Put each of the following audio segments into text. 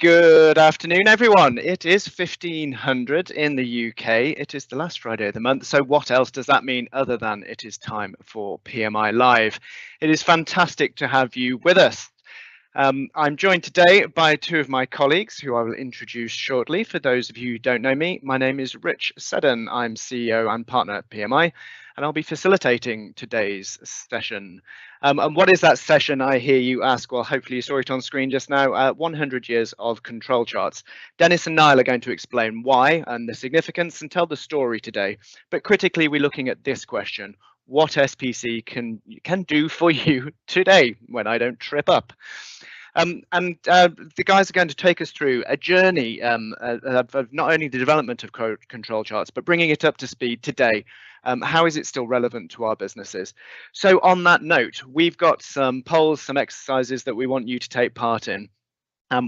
Good afternoon, everyone. It is 1500 in the UK. It is the last Friday of the month. So what else does that mean other than it is time for PMI Live? It is fantastic to have you with us. I'm joined today by two of my colleagues who I will introduce shortly. For those of you who don't know me, my name is Rich Seddon. I'm CEO and partner at PMI, and I'll be facilitating today's session. And what is that session, I hear you ask? Well, hopefully you saw it on screen just now, 100 years of control charts. Dennis and Niall are going to explain why and the significance and tell the story today. But critically, we're looking at this question: what SPC can do for you today when I don't trip up. The guys are going to take us through a journey of not only the development of control charts, but bringing it up to speed today. How is it still relevant to our businesses? So on that note, we've got some polls, some exercises that we want you to take part in.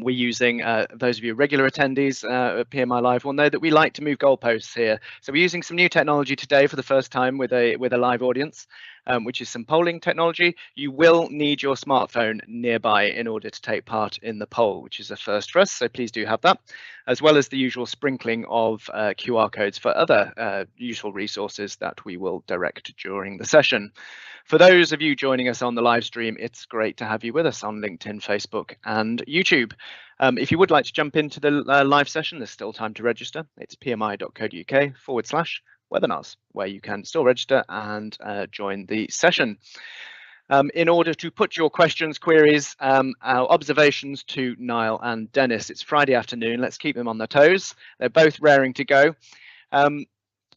We're using, those of you regular attendees at PMI Live will know that we like to move goalposts here. So we're using some new technology today for the first time with a live audience, which is some polling technology. You will need your smartphone nearby in order to take part in the poll, which is a first for us. So please do have that, as well as the usual sprinkling of QR codes for other useful resources that we will direct during the session. For those of you joining us on the live stream, it's great to have you with us on LinkedIn, Facebook, and YouTube. If you would like to jump into the live session, there's still time to register. It's pmi.co.uk/webinars, where you can still register and join the session. In order to put your questions, queries, our observations to Niall and Dennis. It's Friday afternoon. Let's keep them on their toes. They're both raring to go.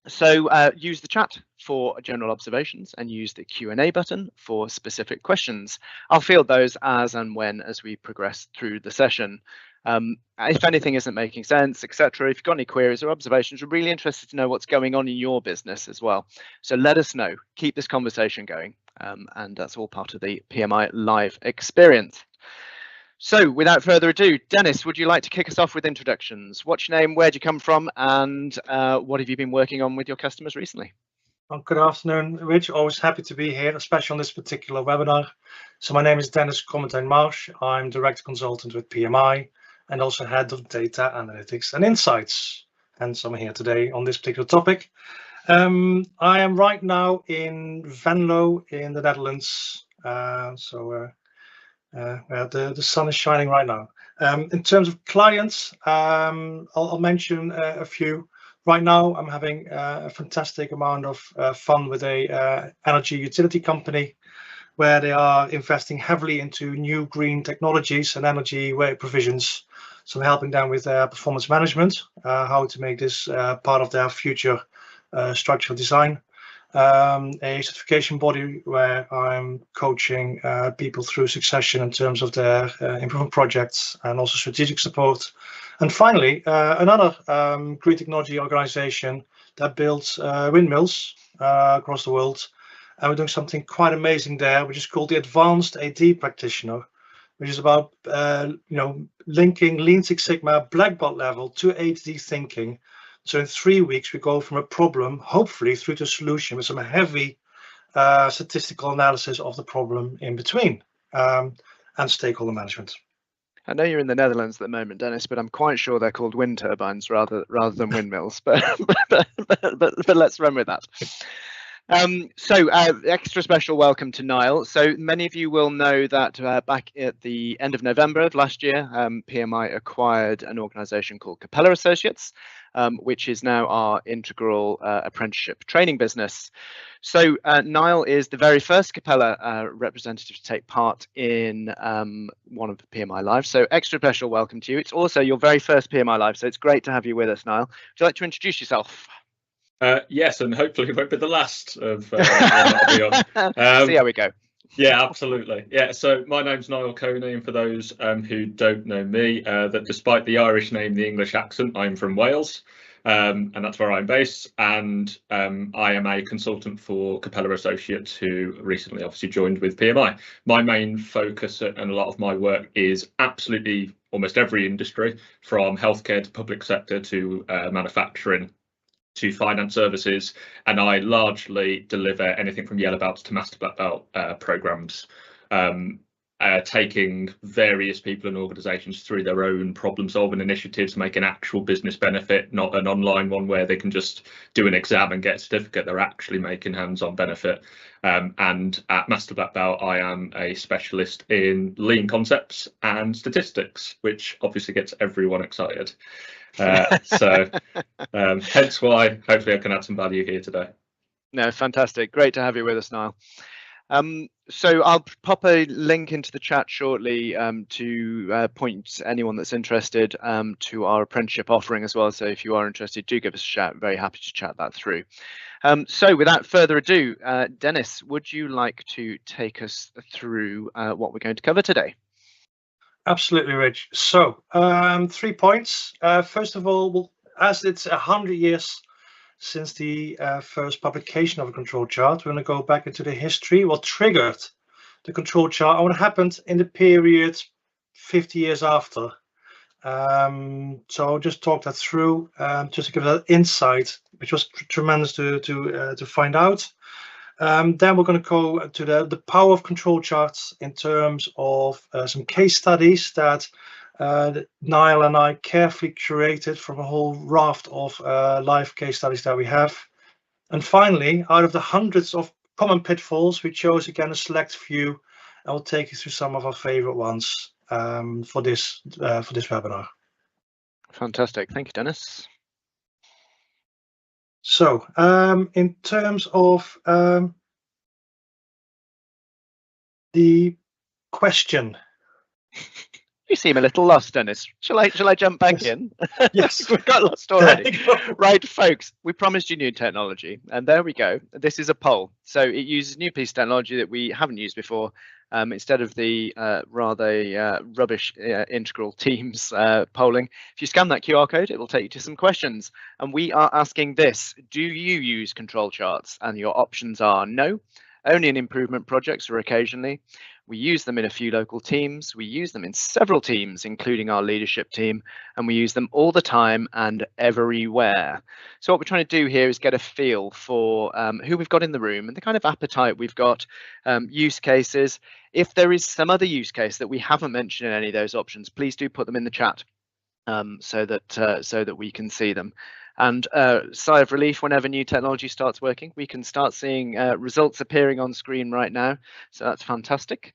So use the chat for general observations and use the Q&A button for specific questions. I'll field those as we progress through the session. If anything isn't making sense, etc., if you've got any queries or observations, we're really interested to know what's going on in your business as well. So let us know, keep this conversation going, and that's all part of the PMI Live experience. So without further ado, Dennis, would you like to kick us off with introductions? What's your name, where'd you come from, and what have you been working on with your customers recently? Well, good afternoon, Rich. Always happy to be here, especially on this particular webinar. So my name is Dennis Marsh. I'm Director Consultant with PMI and also Head of Data Analytics and Insights. Hence, I'm here today on this particular topic. I am right now in Venlo in the Netherlands. Where the sun is shining right now. In terms of clients, I'll mention a few. Right now, I'm having a fantastic amount of fun with a energy utility company where they are investing heavily into new green technologies and energy provisions. So I'm helping them with their performance management, how to make this part of their future structural design. A certification body where I'm coaching people through succession in terms of their improvement projects and also strategic support. And finally, another green technology organization that builds windmills across the world. And we're doing something quite amazing there, which is called the Advanced AD Practitioner, which is about linking Lean Six Sigma black belt level to AD thinking. So in 3 weeks, we go from a problem, hopefully, through to a solution with some heavy statistical analysis of the problem in between, and stakeholder management. I know you're in the Netherlands at the moment, Dennis, but I'm quite sure they're called wind turbines rather than windmills. but let's run with that. Extra special welcome to Niall. So many of you will know that back at the end of November of last year, PMI acquired an organization called Capella Associates, which is now our integral apprenticeship training business. So Niall is the very first Capella representative to take part in one of the PMI Live. So extra special welcome to you. It's also your very first PMI Live, so it's great to have you with us, Niall. Would you like to introduce yourself? Yes, and hopefully it won't be the last of I'll be on. See how we go. Yeah, absolutely. Yeah, so my name's Niall Coney, and for those who don't know me, that despite the Irish name, the English accent, I'm from Wales, and that's where I'm based. And I am a consultant for Capella Associates, who recently obviously joined with PMI. My main focus and a lot of my work is absolutely almost every industry, from healthcare to public sector to manufacturing to finance services, and I largely deliver anything from yellow belts to master black belt programs. taking various people and organisations through their own problem-solving initiatives, make an actual business benefit, not an online one where they can just do an exam and get a certificate. They're actually making hands-on benefit. And at Master Black Belt, I am a specialist in lean concepts and statistics, which obviously gets everyone excited. So hence why hopefully I can add some value here today. No, fantastic. Great to have you with us, Niall. So I'll pop a link into the chat shortly to point anyone that's interested to our apprenticeship offering as well. So if you are interested, do give us a shout. Very happy to chat that through. So without further ado, Dennis, would you like to take us through what we're going to cover today? Absolutely, Rich. So 3 points. First of all, as it's 100 years since the first publication of a control chart, we're going to go back into the history, what triggered the control chart and what happened in the period 50 years after. So I'll just talk that through, just to give that insight, which was tremendous to find out. Then we're going to go to the power of control charts in terms of some case studies that Niall and I carefully curated from a whole raft of live case studies that we have. And finally, out of the hundreds of common pitfalls, we chose again a select few, and we'll take you through some of our favorite ones for this webinar. Fantastic. Thank you, Dennis. So in terms of the question. You seem a little lost, Dennis. Shall I jump back in? Yes. We've got lost already. Right, folks, we promised you new technology, and there we go. This is a poll. So it uses new piece of technology that we haven't used before. Instead of the rather rubbish integral teams polling, if you scan that QR code, it will take you to some questions. And we are asking this: do you use control charts? And your options are no, only in improvement projects or occasionally. We use them in a few local teams. We use them in several teams, including our leadership team, and we use them all the time and everywhere. So what we're trying to do here is get a feel for who we've got in the room and the kind of appetite we've got, use cases. If there is some other use case that we haven't mentioned in any of those options, please do put them in the chat so that we can see them. And sigh of relief, whenever new technology starts working, we can start seeing results appearing on screen right now. So that's fantastic.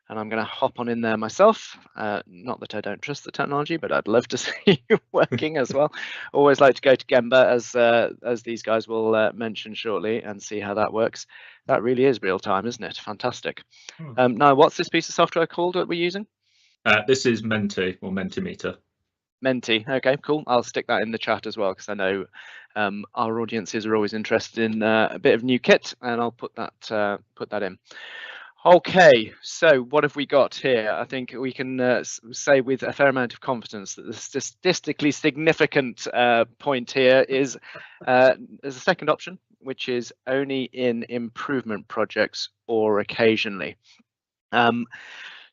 And I'm going to hop on in there myself. Not that I don't trust the technology, but I'd love to see you working as well. Always like to go to Gemba, as these guys will mention shortly, and see how that works. That really is real time, isn't it? Fantastic. Now, what's this piece of software called that we're using? This is Menti or Mentimeter. Menti. Okay, cool. I'll stick that in the chat as well, because I know our audiences are always interested in a bit of new kit, and I'll put that in. Okay, so what have we got here? I think we can say with a fair amount of confidence that the statistically significant point here is there's a second option, which is only in improvement projects or occasionally.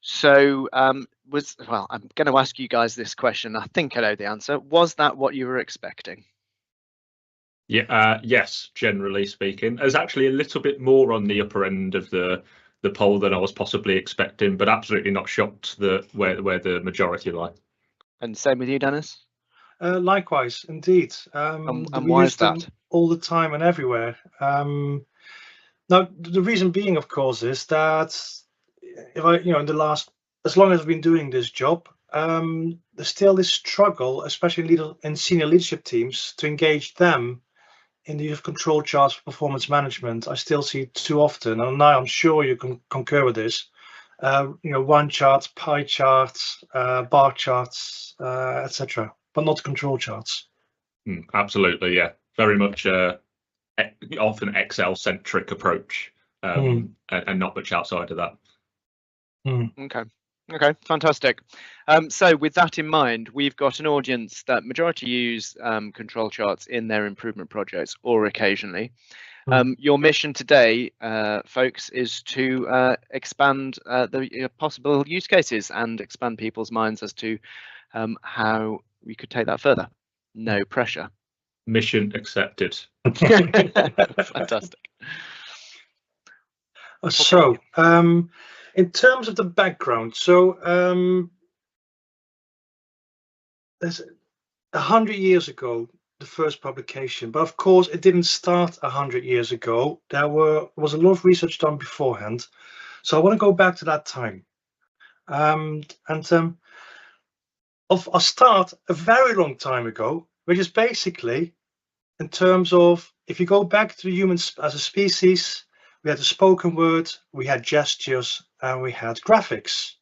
So I'm going to ask you guys this question. I think I know the answer. Was that what you were expecting? Yeah, yes, generally speaking. There's actually a little bit more on the upper end of the poll than I was possibly expecting, but absolutely not shocked that where the majority lie. And same with you, Dennis? Likewise, indeed. And why is that? All the time and everywhere. Now, the reason being, of course, is that if I, as long as I've been doing this job, there's still this struggle, especially in senior leadership teams, to engage them in the use of control charts for performance management. I still see it too often, and now I'm sure you can concur with this. One charts, pie charts, bar charts, etc., but not control charts. Absolutely, yeah. Very much often Excel-centric approach, and not much outside of that. Okay, fantastic. So with that in mind, we've got an audience that majority use control charts in their improvement projects or occasionally. Your mission today, folks, is to expand the possible use cases and expand people's minds as to how we could take that further. No pressure. Mission accepted. Fantastic. So In terms of the background, so there's 100 years ago, the first publication, but of course it didn't start 100 years ago. There was a lot of research done beforehand. So I want to go back to that time. I'll start a very long time ago, which is basically in terms of, if you go back to the humans as a species, we had the spoken word, we had gestures, and we had graphics.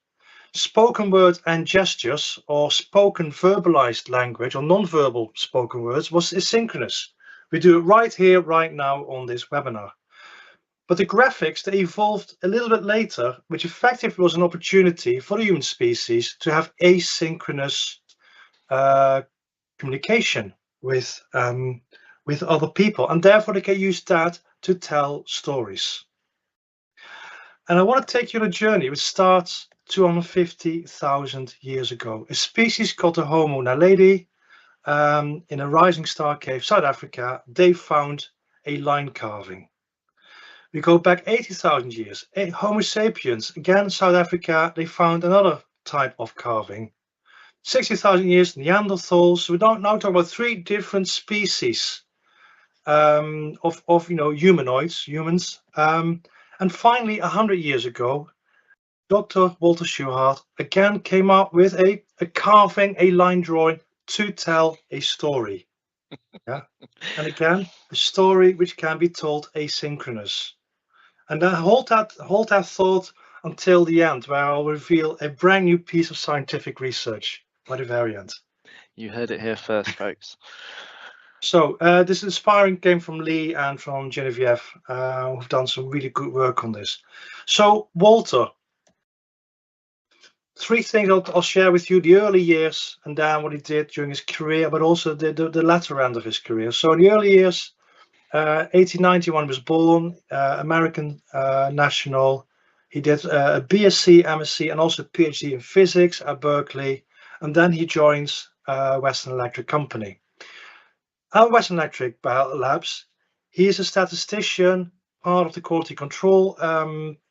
Spoken word and gestures, or spoken verbalized language, or non-verbal spoken words, was asynchronous. We do it right here, right now on this webinar. But the graphics, they evolved a little bit later, which effectively was an opportunity for the human species to have asynchronous communication with other people, and therefore they can use that to tell stories. And I want to take you on a journey which starts 250,000 years ago. A species called the Homo naledi in a rising star cave, South Africa, they found a line carving. We go back 80,000 years. Homo sapiens, again, South Africa, they found another type of carving. 60,000 years, Neanderthals. So we're now talking about 3 different species of humanoids, humans. And finally, 100 years ago, Dr. Walter Shewhart again came up with a carving, a line drawing to tell a story. Yeah, and again, a story which can be told asynchronous. And then hold that thought until the end, where I'll reveal a brand new piece of scientific research by the very end. You heard it here first, folks. So this inspiring came from Lee and from Genevieve, who've done some really good work on this. So Walter, 3 things I'll share with you: the early years, and then what he did during his career, but also the latter end of his career. So in the early years, 1891 was born, American national. He did a BSc, MSc, and also PhD in physics at Berkeley, and then he joins Western Electric Company. At Western Electric Labs, he is a statistician, part of the quality control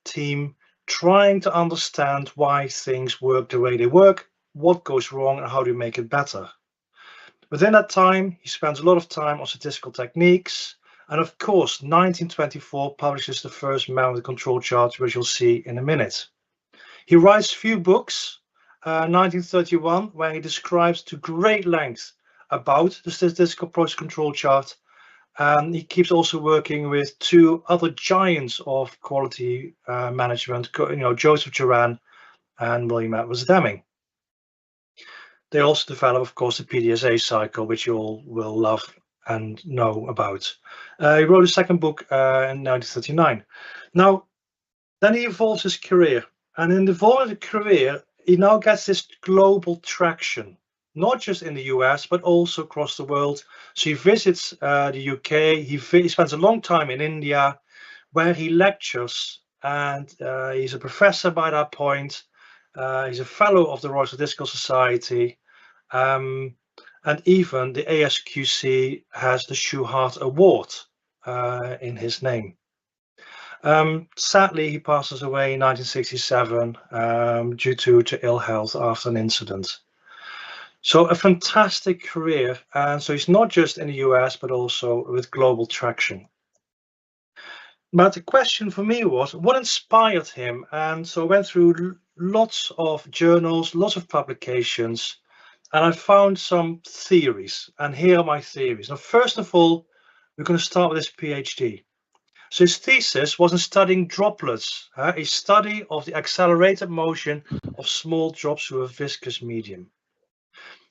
team, trying to understand why things work the way they work, what goes wrong, and how to make it better. Within that time, he spends a lot of time on statistical techniques, and of course, 1924 publishes the first man with a control chart, which you'll see in a minute. He writes a few books, 1931, where he describes to great length about the statistical process control chart. And he keeps also working with 2 other giants of quality management, Joseph Juran and William Edwards Deming. They also develop, of course, the PDSA cycle, which you all will love and know about. He wrote a second book in 1939. Now, then he evolves his career, and in the evolving the career, he now gets this global traction, not just in the US, but also across the world. So he visits the UK, he spends a long time in India, where he lectures, and he's a professor by that point. He's a fellow of the Royal Statistical Society, and even the ASQC has the Shewhart Award in his name. Sadly, he passes away in 1967 due to ill health after an incident. So a fantastic career, and so he's not just in the US, but also with global traction. But the question for me was, what inspired him? And so I went through lots of journals, lots of publications, and I found some theories, and here are my theories. Now, first of all, we're going to start with his PhD. So his thesis was in studying droplets, a study of the accelerated motion of small drops through a viscous medium.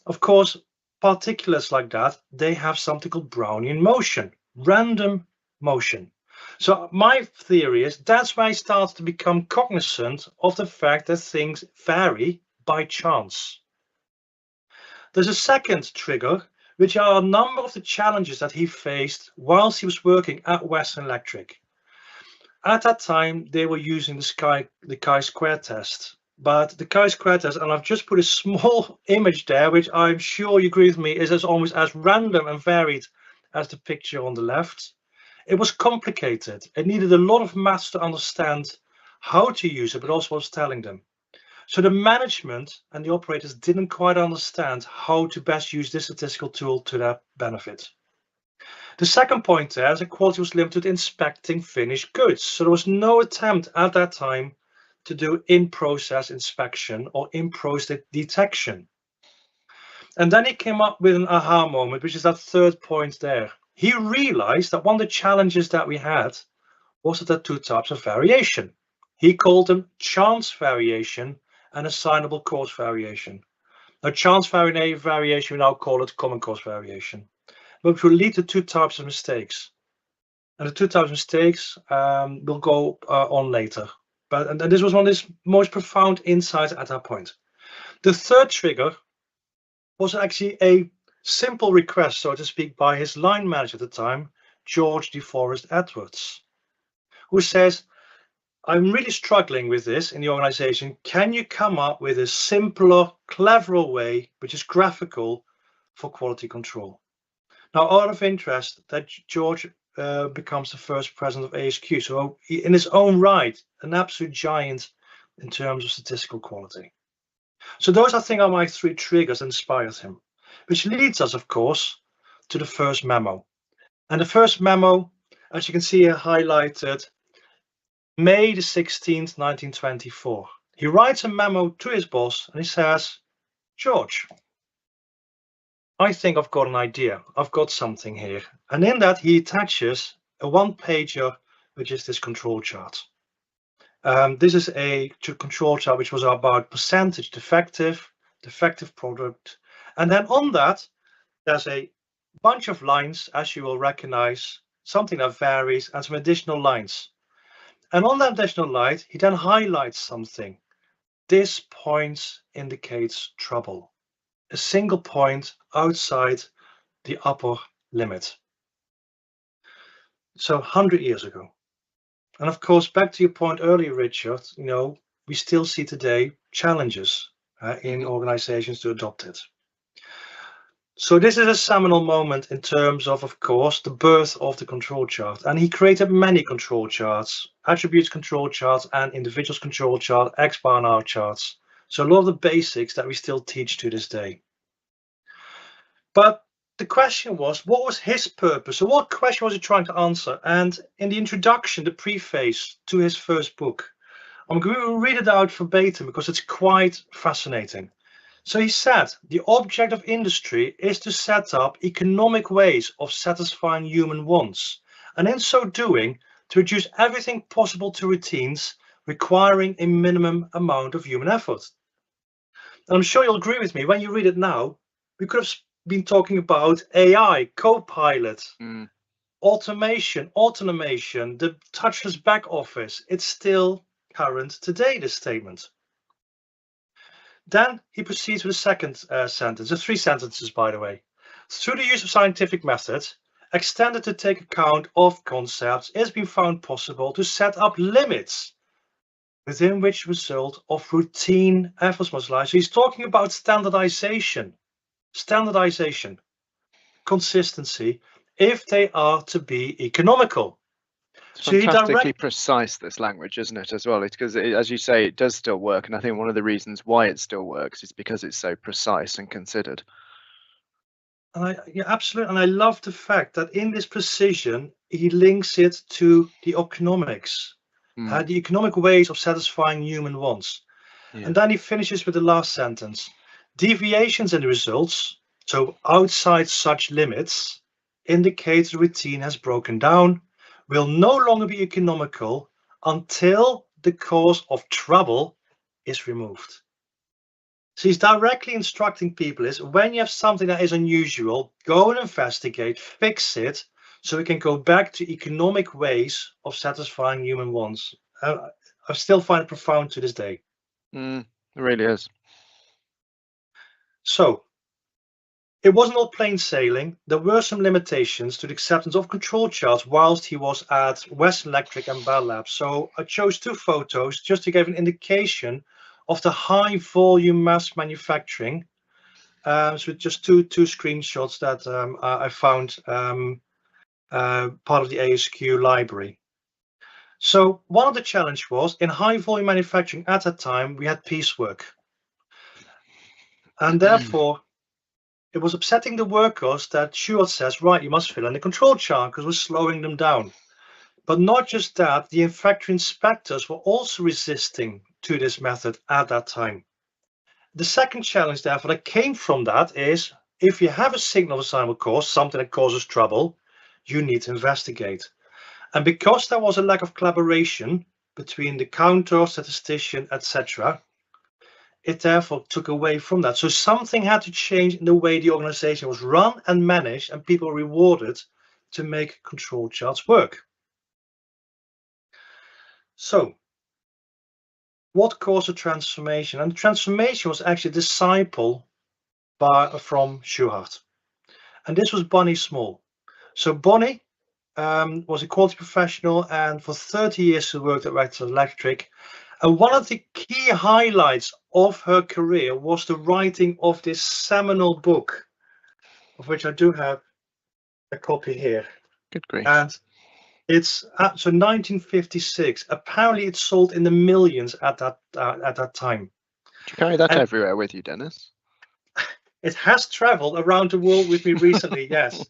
Of course, particulates like that, they have something called Brownian motion, random motion. So my theory is that's why I started to become cognizant of the fact that things vary by chance. There's a second trigger, which are a number of the challenges that he faced whilst he was working at Western Electric. At that time, they were using the chi-square test. But the chi-square test, and I've just put a small image there, which I'm sure you agree with me, is almost as random and varied as the picture on the left. It was complicated. It needed a lot of maths to understand how to use it, but also was telling them. So the management and the operators didn't quite understand how to best use this statistical tool to their benefit. The second point there is that quality was limited to inspecting finished goods. So there was no attempt at that time to do in-process inspection or in-process detection. And then he came up with an aha moment, which is that third point there. He realized that one of the challenges that we had was that there are two types of variation. He called them chance variation and assignable cause variation. Now, chance variation, we now call it common cause variation, which will lead to two types of mistakes. And the two types of mistakes will go on later. And this was one of his most profound insights at that point. The third trigger was actually a simple request, so to speak, by his line manager at the time, George DeForest Edwards, who says, I'm really struggling with this in the organization. Can you come up with a simpler, cleverer way, which is graphical, for quality control? Now, out of interest, that George becomes the first president of ASQ. So in his own right, an absolute giant in terms of statistical quality. So those, I think, are my three triggers that inspired him, which leads us, of course, to the first memo. And the first memo, as you can see here highlighted, May the 16th, 1924. He writes a memo to his boss and he says, George, I think I've got an idea. I've got something here. And in that, he attaches a one-pager, which is this control chart. This is a control chart which was about percentage defective product. And then on that, there's a bunch of lines, as you will recognize, something that varies, and some additional lines. And on that additional line, he then highlights something. This point indicates trouble. A single point outside the upper limit. So 100 years ago. And of course, back to your point earlier, Richard, we still see today challenges in organizations to adopt it. So this is a seminal moment in terms of course, the birth of the control chart. And he created many control charts, attributes control charts and individuals control chart, X bar and R charts. So a lot of the basics that we still teach to this day. But the question was, what was his purpose? So what question was he trying to answer? And in the introduction, the preface to his first book, I'm going to read it out verbatim because it's quite fascinating. So he said, the object of industry is to set up economic ways of satisfying human wants, and in so doing, to reduce everything possible to routines requiring a minimum amount of human effort. And I'm sure you'll agree with me, when you read it now, we could have been talking about AI, co-pilot, automation, the touchless back office. It's still current today, this statement. Then he proceeds with the second sentence. There's three sentences, by the way. Through the use of scientific methods, extended to take account of concepts, it has been found possible to set up limits within which result of routine efforts must lie. So he's talking about standardization, consistency, if they are to be economical. It's fantastically precise, this language, isn't it, as well? It's because, as you say, it does still work. And I think one of the reasons why it still works is because it's so precise and considered. Yeah, absolutely. And I love the fact that in this precision, he links it to the economics, the economic ways of satisfying human wants. Yeah. And then he finishes with the last sentence. Deviations in the results, so outside such limits, indicate the routine has broken down, will no longer be economical until the cause of trouble is removed. So he's directly instructing people is when you have something that is unusual, go and investigate, fix it, so we can go back to economic ways of satisfying human wants. I still find it profound to this day. It really is. So it wasn't all plain sailing. There were some limitations to the acceptance of control charts whilst he was at West Electric and Bell Labs. So I chose two photos just to give an indication of the high volume mass manufacturing. So just two screenshots that I found part of the ASQ library. So one of the challenges was in high volume manufacturing at that time, we had piecework. And therefore, it was upsetting the workers that Shewhart says, right, you must fill in the control chart because we're slowing them down. But not just that, the factory inspectors were also resisting to this method at that time. The second challenge, therefore, that came from that is if you have a signal assignment cause, something that causes trouble, you need to investigate. And because there was a lack of collaboration between the counter, statistician, etc., it therefore took away from that. So something had to change in the way the organization was run and managed, and people were rewarded to make control charts work. So what caused the transformation? And the transformation was actually a disciple from Shewhart. And this was Bonnie Small. So Bonnie was a quality professional, and for 30 years she worked at Rector Electric. And one of the key highlights of her career was the writing of this seminal book, of which I do have a copy here. Good grief. And it's so 1956. Apparently, it sold in the millions at that time. Do you carry that everywhere with you, Dennis? It has traveled around the world with me recently, yes.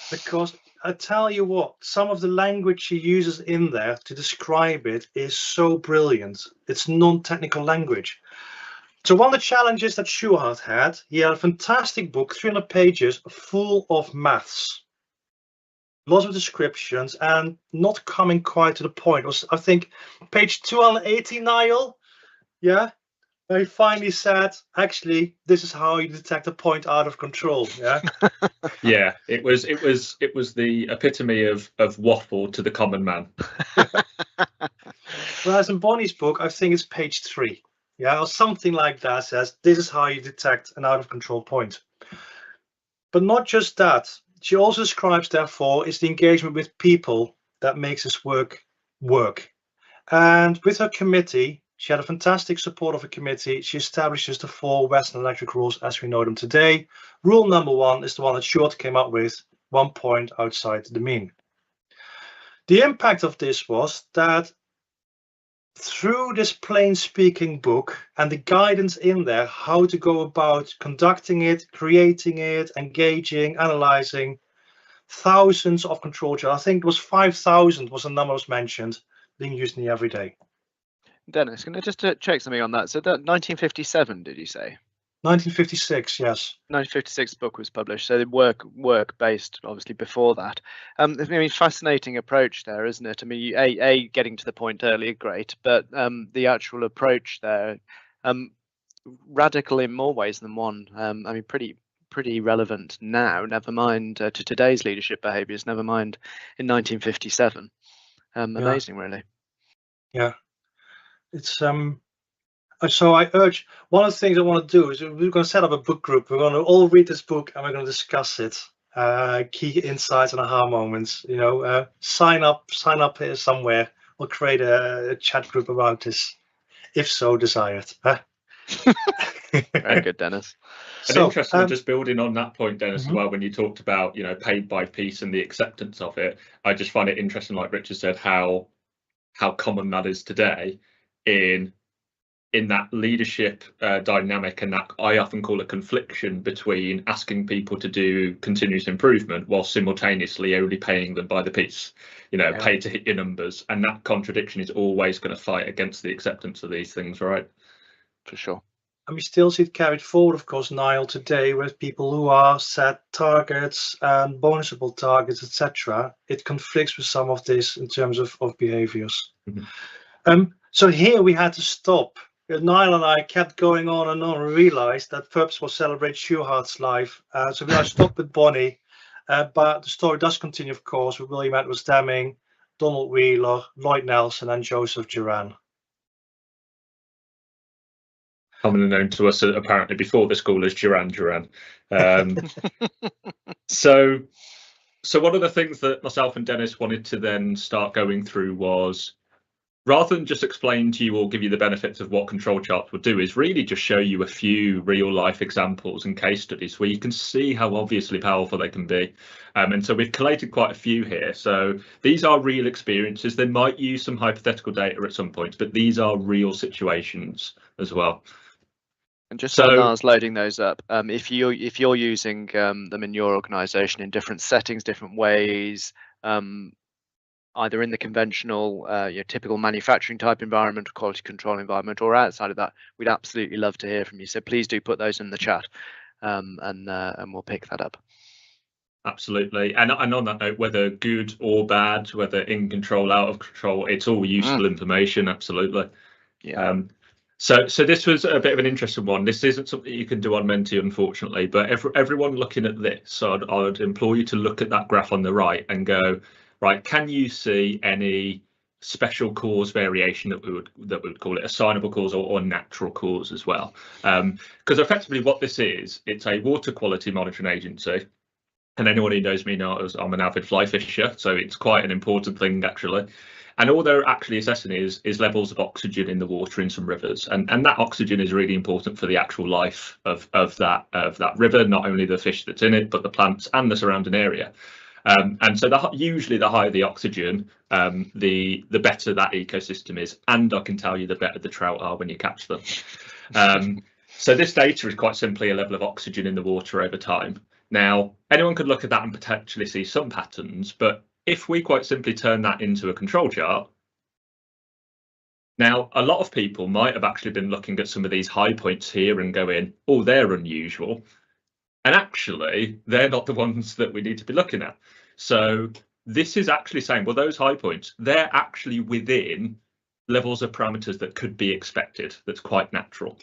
Because I tell you what, some of the language she uses in there to describe it is so brilliant. It's non-technical language. So one of the challenges that Shewhart had, he had a fantastic book, 300 pages, full of maths. Lots of descriptions and not coming quite to the point. It was, I think, page 280, Niall. Yeah. Where he finally said, actually, this is how you detect a point out of control. Yeah. Yeah, it was the epitome of waffle to the common man. Whereas in Bonnie's book, I think it's page 3. Yeah, or something like that says, this is how you detect an out of control point. But not just that. She also describes, therefore, is the engagement with people that makes this work. And with her committee, she had a fantastic support of a committee. She establishes the 4 Western Electric rules as we know them today. Rule number 1 is the one that Shewhart came up with, 1 point outside the mean. The impact of this was that through this plain speaking book and the guidance in there, how to go about conducting it, creating it, engaging, analyzing, thousands of control charts. I think it was 5,000 was the number was mentioned, being used in the everyday. Dennis, can I just check something on that? So that 1957, did you say? 1956, yes. 1956 book was published, so the work based obviously before that. I mean, fascinating approach there, isn't it? I mean, a getting to the point earlier, great, but the actual approach there, radical in more ways than one. I mean, pretty relevant now. Never mind to today's leadership behaviours. Never mind in 1957. Amazing, really. Yeah, it's so I urge, one of the things I want to do is we're going to set up a book group. We're going to all read this book and we're going to discuss it. Key insights and aha moments. You know, sign up here somewhere. We'll create a chat group around this, if so desired. Very good, Dennis. And interesting, just building on that point, Dennis, as well, when you talked about, you know, paid by piece and the acceptance of it, I just find it interesting, like Richard said, how common that is today in that leadership dynamic, and that I often call a confliction between asking people to do continuous improvement while simultaneously only paying them by the piece, you know, pay to hit your numbers. And that contradiction is always going to fight against the acceptance of these things, right? For sure. And we still see it carried forward, of course, Niall, today with people who are set targets and bonusable targets, etc. It conflicts with some of this in terms of behaviors. So here we had to stop. Niall and I kept going on and on and realized that purpose was celebrate Shewhart's life. So we now stopped with Bonnie, but the story does continue, of course, with William Edwards Deming, Donald Wheeler, Lloyd Nelson, and Joseph Duran. Commonly known to us apparently before the school as Duran. So one of the things that myself and Dennis wanted to then start going through was rather than just explain to you or give you the benefits of what control charts will do, is really just show you a few real life examples and case studies where you can see how obviously powerful they can be. And so we've collated quite a few here. So these are real experiences. They might use some hypothetical data at some points, but these are real situations as well. And just while Niall's loading those up, if you're using them in your organisation in different settings, different ways, either in the conventional, your typical manufacturing type environment, or quality control environment, or outside of that, we'd absolutely love to hear from you. So please do put those in the chat, and we'll pick that up. Absolutely, and on that note, whether good or bad, whether in control, out of control, it's all useful information. Absolutely. Yeah. So this was a bit of an interesting one. This isn't something you can do on Menti, unfortunately, but everyone looking at this, I'd implore you to look at that graph on the right and go, right, can you see any special cause variation that we would call it, assignable cause or natural cause as well? Because effectively what this is, it's a water quality monitoring agency. And anyone who knows me knows I'm an avid fly fisher, so it's quite an important thing actually. And all they're actually assessing is levels of oxygen in the water in some rivers, and that oxygen is really important for the actual life of that river, not only the fish that's in it, but the plants and the surrounding area. And so usually the higher the oxygen, the better that ecosystem is, and I can tell you the better the trout are when you catch them. So this data is quite simply a level of oxygen in the water over time. Now, anyone could look at that and potentially see some patterns, but if we quite simply turn that into a control chart, now a lot of people might have actually been looking at some of these high points here and going, oh, they're unusual. And actually, they're not the ones that we need to be looking at. So this is actually saying, well, those high points, they're actually within levels of parameters that could be expected. That's quite natural.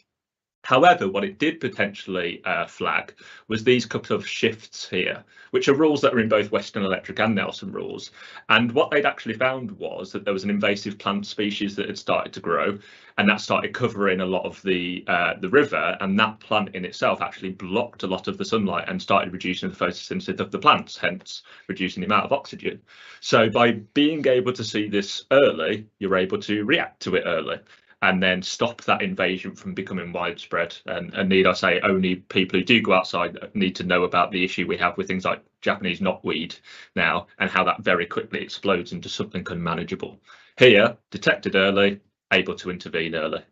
However, what it did potentially flag was these couple of shifts here, which are rules that are in both Western Electric and Nelson rules. And what they'd actually found was that there was an invasive plant species that had started to grow, and that started covering a lot of the river. And that plant in itself actually blocked a lot of the sunlight and started reducing the photosynthesis of the plants, hence reducing the amount of oxygen. So by being able to see this early, you're able to react to it early, and then stop that invasion from becoming widespread. And need I say, only people who do go outside need to know about the issue we have with things like Japanese knotweed now, and how that very quickly explodes into something unmanageable. Here, detected early, able to intervene early.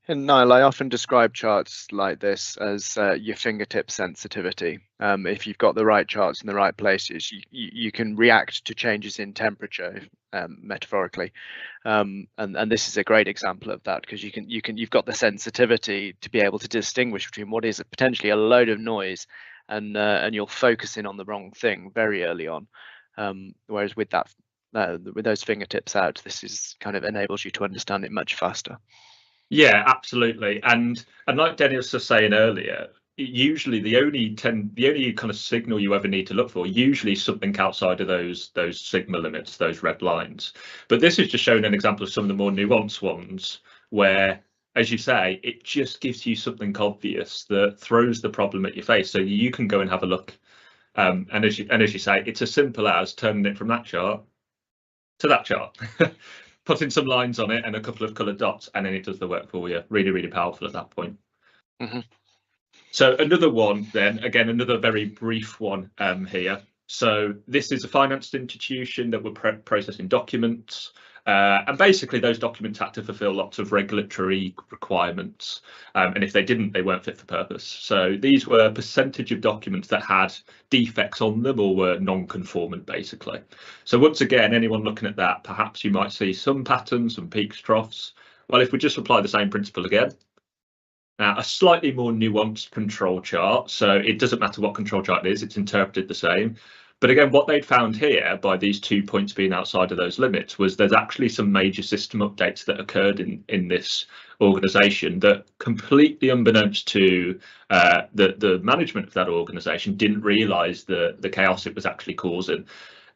And Niall, I often describe charts like this as your fingertip sensitivity. If you've got the right charts in the right places, you can react to changes in temperature, metaphorically. And this is a great example of that, because you've got the sensitivity to be able to distinguish between what is potentially a load of noise and you'll focus in on the wrong thing very early on. Whereas with that, with those fingertips out, this is kind of enables you to understand it much faster. Yeah, absolutely. And like Dennis was saying earlier, usually the only kind of signal you ever need to look for, usually something outside of those sigma limits, those red lines. But this is just showing an example of some of the more nuanced ones where, as you say, it just gives you something obvious that throws the problem at your face, so you can go and have a look. And as you say, it's as simple as turning it from that chart to that chart. Putting some lines on it and a couple of coloured dots, and then it does the work for you. Really, really powerful at that point. Mm-hmm. So another one then, again, another very brief one here. So this is a financed institution that were processing documents. And basically those documents had to fulfill lots of regulatory requirements. And if they didn't, they weren't fit for purpose. So these were a percentage of documents that had defects on them or were non-conformant, basically. So once again, anyone looking at that, perhaps you might see some patterns, some peaks, troughs. Well, if we just apply the same principle again, now a slightly more nuanced control chart. So it doesn't matter what control chart it is, it's interpreted the same. But again, what they'd found here by these 2 points being outside of those limits was there's actually some major system updates that occurred in this organisation that, completely unbeknownst to the management of that organisation, didn't realise the chaos it was actually causing.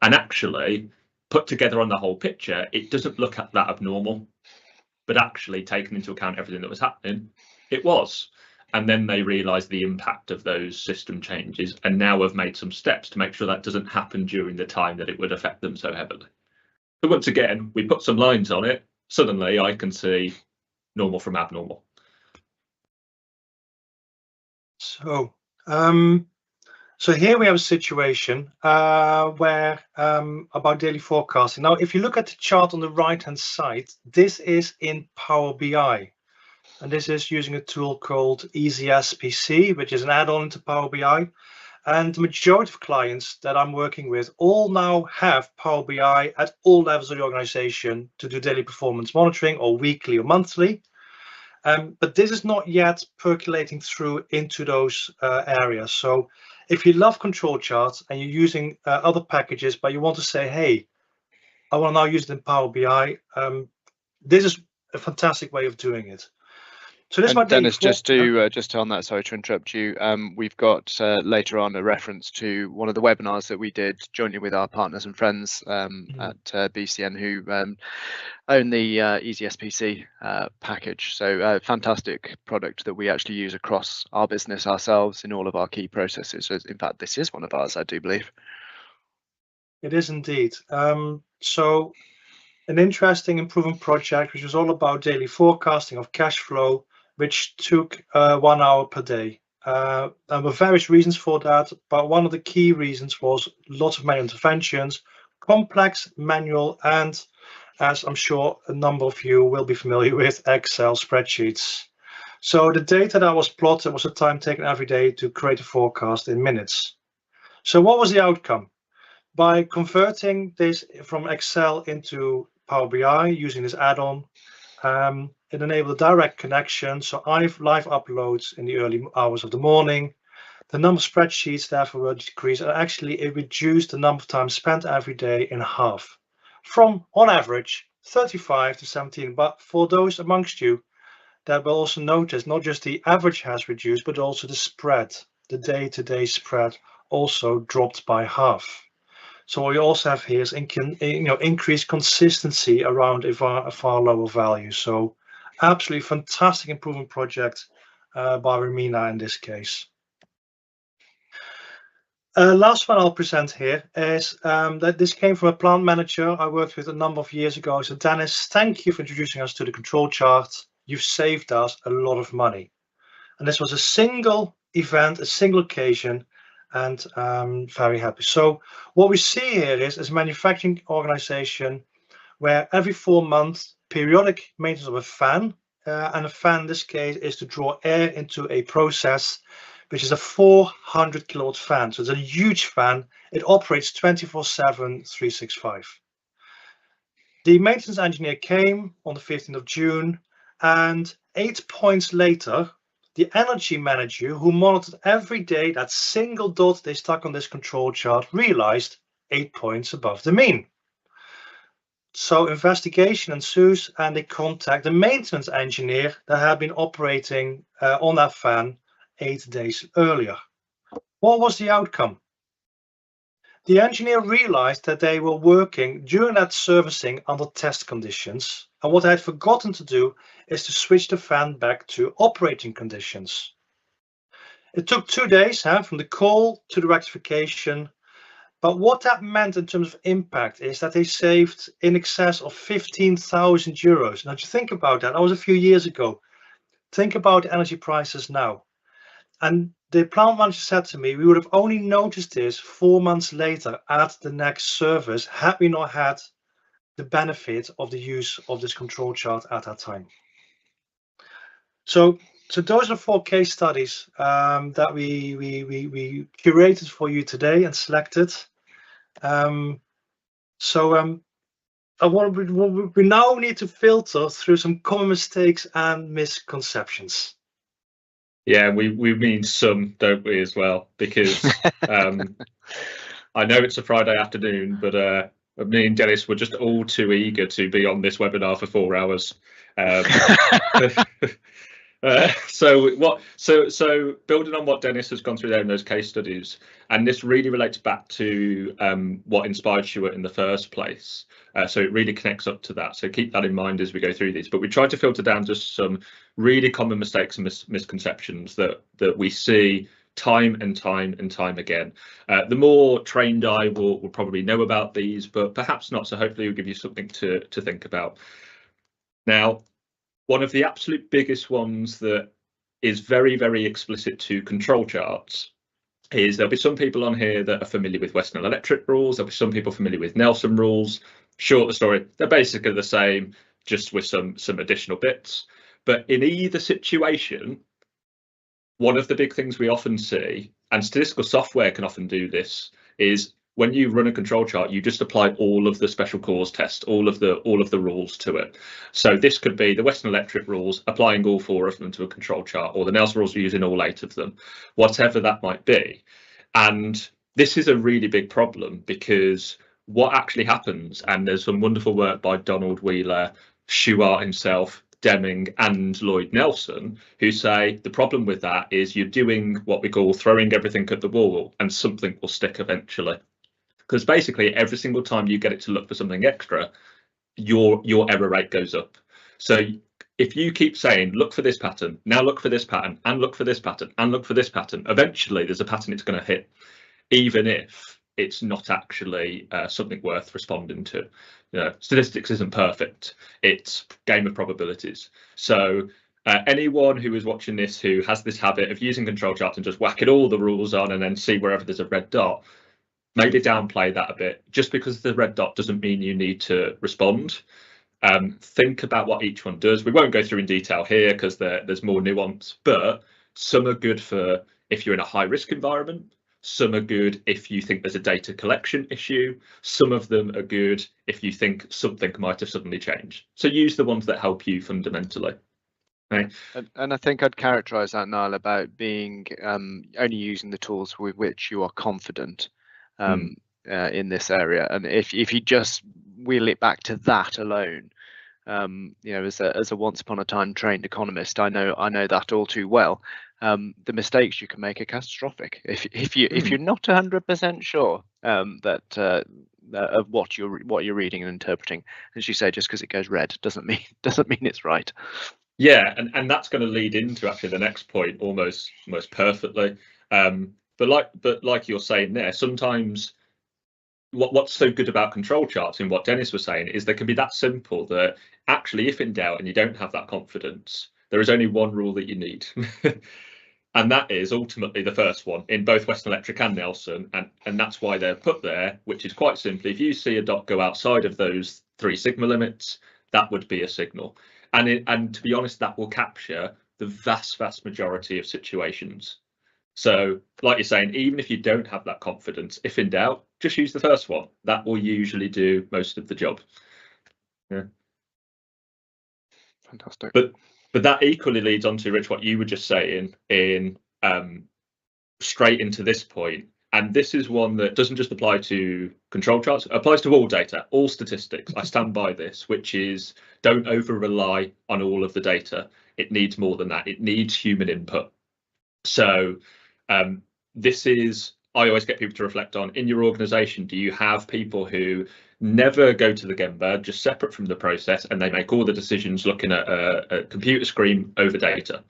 And actually, put together on the whole picture, it doesn't look at that abnormal, but actually taking into account everything that was happening, it was. And then they realised the impact of those system changes, and now have made some steps to make sure that doesn't happen during the time that it would affect them so heavily. But once again, we put some lines on it, suddenly I can see normal from abnormal. So, so here we have a situation where about daily forecasting. Now, if you look at the chart on the right-hand side, this is in Power BI. And this is using a tool called Easy SPC, which is an add-on into Power BI. And the majority of clients that I'm working with all now have Power BI at all levels of the organization to do daily performance monitoring or weekly or monthly. But this is not yet percolating through into those areas. So if you love control charts and you're using other packages, but you want to say, hey, I want to now use it in Power BI, this is a fantastic way of doing it. So this and Dennis, just on that, sorry to interrupt you. We've got later on a reference to one of the webinars that we did jointly with our partners and friends at BCN who own the Easy SPC package. So fantastic product that we actually use across our business ourselves in all of our key processes. So in fact, this is one of ours, I do believe. It is indeed. So an interesting improvement project, which was all about daily forecasting of cash flow, which took 1 hour per day. There were various reasons for that, but one of the key reasons was lots of manual interventions, complex manual, and as I'm sure a number of you will be familiar with, Excel spreadsheets. So the data that was plotted was the time taken every day to create a forecast in minutes. So what was the outcome? By converting this from Excel into Power BI using this add-on, it enabled a direct connection, so live uploads in the early hours of the morning. The number of spreadsheets therefore were decreased, and actually it reduced the number of time spent every day in half, from on average 35 to 17. But for those amongst you that will also notice, not just the average has reduced, but also the spread, the day-to-day spread also dropped by half. So what we also have here is increased consistency around a far lower value. So absolutely fantastic improvement project by Romina in this case. Last one I'll present here is that this came from a plant manager I worked with a number of years ago. So Dennis, thank you for introducing us to the control chart. You've saved us a lot of money. And this was a single event, a single occasion, and very happy. So what we see here is a manufacturing organization where every 4 months, periodic maintenance of a fan, and a fan in this case is to draw air into a process, which is a 400 kilowatt fan. So it's a huge fan. It operates 24/7, 365. The maintenance engineer came on the 15th of June, and 8 points later, the energy manager who monitored every day that single dot they stuck on this control chart realized 8 points above the mean. So investigation ensues, and they contact the maintenance engineer that had been operating on that fan 8 days earlier. What was the outcome? The engineer realized that they were working during that servicing under test conditions, and what they had forgotten to do is to switch the fan back to operating conditions. It took 2 days from the call to the rectification, but what that meant in terms of impact is that they saved in excess of 15,000 euros. Now, to think about that was a few years ago. Think about energy prices now. And the plant manager said to me, we would have only noticed this 4 months later at the next service had we not had the benefit of the use of this control chart at that time. So those are 4 case studies that we curated for you today and selected. We now need to filter through some common mistakes and misconceptions. Yeah, we mean some, don't we, as well? Because I know it's a Friday afternoon, but me and Dennis were just all too eager to be on this webinar for 4 hours. So building on what Dennis has gone through there in those case studies, and this really relates back to what inspired Shewhart in the first place. So it really connects up to that. So keep that in mind as we go through these. But we tried to filter down just some really common mistakes and misconceptions that we see time and time again. The more trained eye will probably know about these, but perhaps not. So hopefully we'll give you something to think about. Now, one of the absolute biggest ones that is very, very explicit to control charts is there'll be some people on here that are familiar with Western Electric rules. There'll be some people familiar with Nelson rules. Short story, they're basically the same, just with some additional bits. But in either situation, one of the big things we often see, and statistical software can often do this, is when you run a control chart, you just apply all of the special cause test, all of the rules to it. So this could be the Western Electric rules, applying all 4 of them to a control chart, or the Nelson rules using all 8 of them, whatever that might be. And this is a really big problem, because what actually happens, and there's some wonderful work by Donald Wheeler, Shewhart himself, Deming and Lloyd Nelson, who say the problem with that is you're doing what we call throwing everything at the wall, and something will stick eventually. Because basically every single time you get it to look for something extra, your error rate goes up. So if you keep saying, look for this pattern, now look for this pattern, and look for this pattern, and look for this pattern, eventually there's a pattern it's going to hit, even if it's not actually something worth responding to. You know, statistics isn't perfect. It's game of probabilities. So anyone who is watching this who has this habit of using control charts and just whacking all the rules on and then see wherever there's a red dot, maybe downplay that a bit. Just because the red dot doesn't mean you need to respond. Think about what each one does. We won't go through in detail here because there's more nuance, but some are good for if you're in a high risk environment. Some are good if you think there's a data collection issue. Some of them are good if you think something might have suddenly changed. So use the ones that help you fundamentally. Okay. And I think I'd characterize that, Niall, about being only using the tools with which you are confident in this area. And if you just wheel it back to that alone, you know, as a once upon a time trained economist, I know that all too well. The mistakes you can make are catastrophic if you're not 100% sure that of what you're reading and interpreting. As you say, just because it goes red doesn't mean it's right. Yeah, and that's going to lead into actually the next point almost perfectly. But like you're saying there, sometimes what's so good about control charts and what Dennis was saying is they can be that simple that actually, if in doubt and you don't have that confidence, there is only one rule that you need. And that is ultimately the first one in both Western Electric and Nelson, and that's why they're put there, which is quite simply, if you see a dot go outside of those 3 sigma limits, that would be a signal. And to be honest, that will capture the vast majority of situations. So like you're saying, even if you don't have that confidence, if in doubt, just use the first one. That will usually do most of the job. Yeah. Fantastic. But that equally leads on to, Rich, what you were just saying in straight into this point. And this is one that doesn't just apply to control charts, it applies to all data, all statistics. I stand by this, which is don't over rely on all of the data. It needs more than that. It needs human input. So this is, I always get people to reflect on, in your organization, do you have people who never go to the Gemba, just separate from the process, and they make all the decisions looking at a computer screen over data?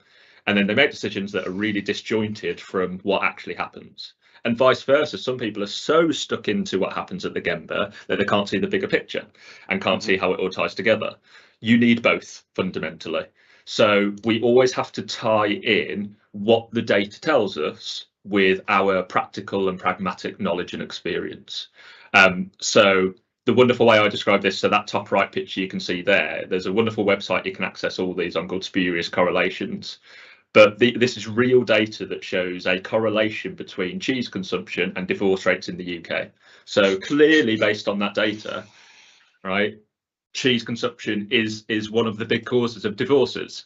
And then they make decisions that are really disjointed from what actually happens. And vice versa, some people are so stuck into what happens at the Gemba that they can't see the bigger picture and can't see how it all ties together. You need both fundamentally. So we always have to tie in what the data tells us with our practical and pragmatic knowledge and experience. So the wonderful way I describe this, so that top right picture you can see there's a wonderful website you can access all these on called Spurious Correlations. But this is real data that shows a correlation between cheese consumption and divorce rates in the UK. So clearly, based on that data, right, cheese consumption is one of the big causes of divorces.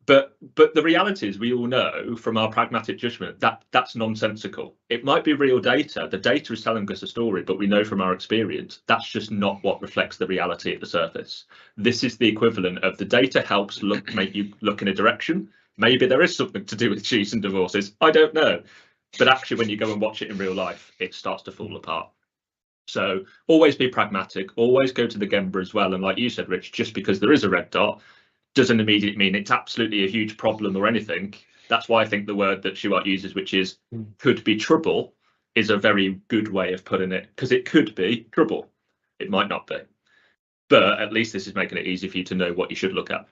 But the reality is, we all know from our pragmatic judgment that that's nonsensical. It might be real data. The data is telling us a story, but we know from our experience that's just not what reflects the reality at the surface. This is the equivalent of the data helps make you look in a direction. Maybe there is something to do with cheese and divorces. I don't know. But actually, when you go and watch it in real life, it starts to fall apart. So always be pragmatic. Always go to the Gemba as well. And like you said, Rich, just because there is a red dot doesn't immediately mean it's absolutely a huge problem or anything. That's why I think the word that Shewhart uses, which is could be trouble, is a very good way of putting it, because it could be trouble. It might not be. but at least this is making it easy for you to know what you should look at.